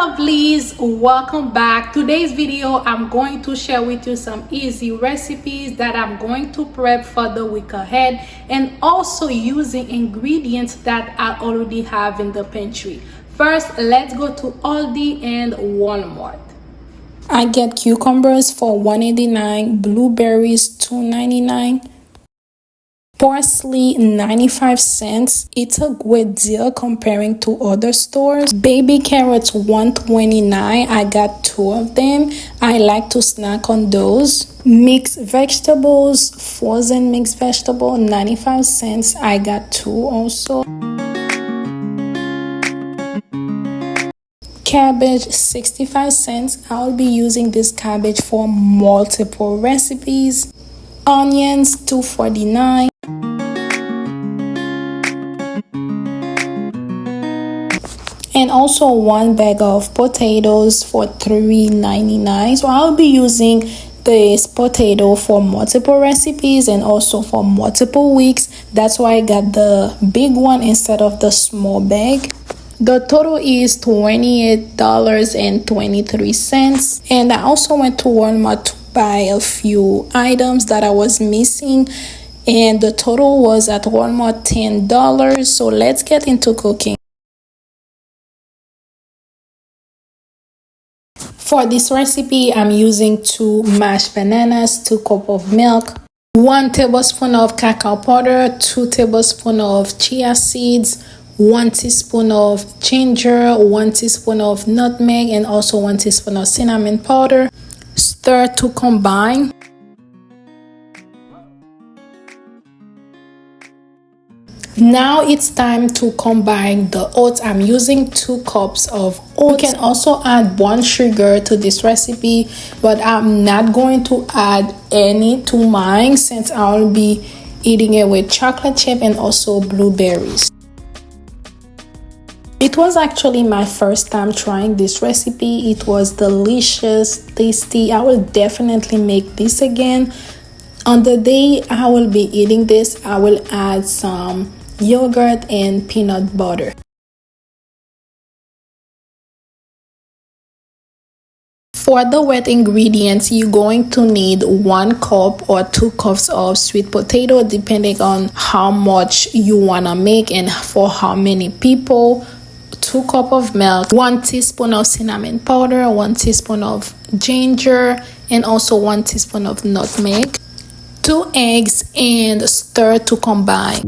lovelies, welcome back. Today's video I'm going to share with you some easy recipes that I'm going to prep for the week ahead, and also using ingredients that I already have in the pantry. First, let's go to Aldi and Walmart. I get cucumbers for $1.89, blueberries $2.99, parsley 95 cents. It's a great deal comparing to other stores. Baby carrots $1.29. I got 2 of them. I like to snack on those. Mixed vegetables, frozen mixed vegetable 95 cents. I got 2 also. Cabbage 65 cents. I'll be using this cabbage for multiple recipes. Onions $2.49. And also 1 bag of potatoes for $3.99. So I'll be using this potato for multiple recipes and also for multiple weeks. That's why I got the big one instead of the small bag. The total is $28.23. And I also went to Walmart to buy a few items that I was missing, and the total was at Walmart $10. So let's get into cooking. For this recipe, I'm using 2 mashed bananas, 2 cups of milk, 1 tablespoon of cacao powder, 2 tablespoons of chia seeds, 1 teaspoon of ginger, 1 teaspoon of nutmeg, and also 1 teaspoon of cinnamon powder. Stir to combine. Now it's time to combine the oats. I'm using 2 cups of oats. You can also add brown sugar to this recipe, but I'm not going to add any to mine since I'll be eating it with chocolate chip and also blueberries. It was actually my first time trying this recipe. It was delicious, tasty. I will definitely make this again. On the day I will be eating this, I will add some yogurt and peanut butter. For the wet ingredients, you're going to need 1 cup or 2 cups of sweet potato depending on how much you want to make and for how many people. 2 cups of milk, 1 teaspoon of cinnamon powder, 1 teaspoon of ginger, and also 1 teaspoon of nutmeg, 2 eggs, and stir to combine.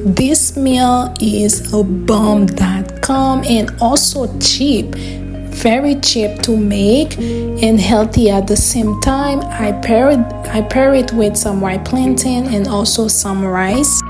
This meal is a bomb.com and also cheap, very cheap to make and healthy at the same time. I pair it with some white plantain and also some rice.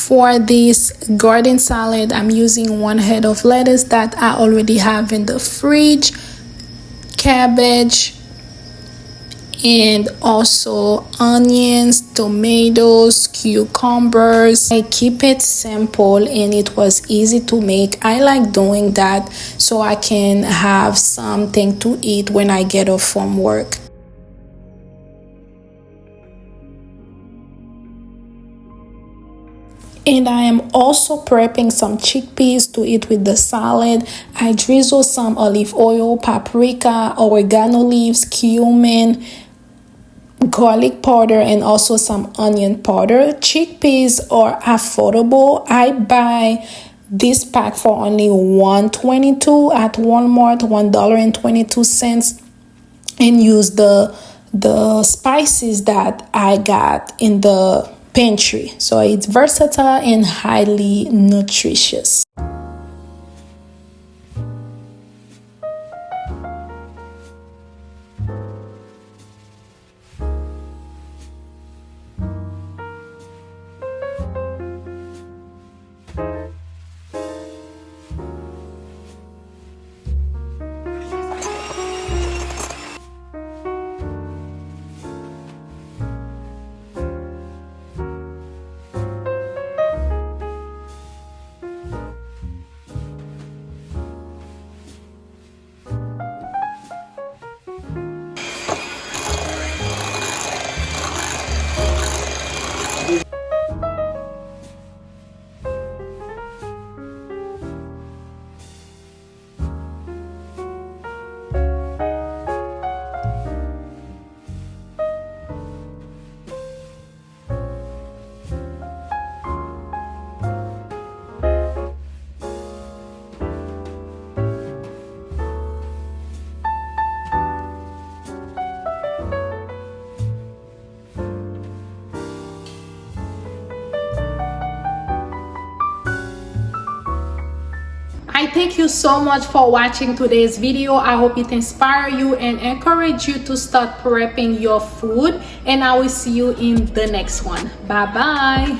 For this garden salad, I'm using 1 head of lettuce that I already have in the fridge, cabbage, and also onions, tomatoes, cucumbers. I keep it simple and it was easy to make. I like doing that so I can have something to eat when I get off from work. And I am also prepping some chickpeas to eat with the salad. I drizzle some olive oil, paprika, oregano leaves, cumin, garlic powder, and also some onion powder. Chickpeas are affordable. I buy this pack for only $1.22 at Walmart, $1.22, and use the spices that I got in the pantry. So it's versatile and highly nutritious. I thank you so much for watching today's video. I hope it inspires you and encourage you to start prepping your food, and I will see you in the next one. Bye bye.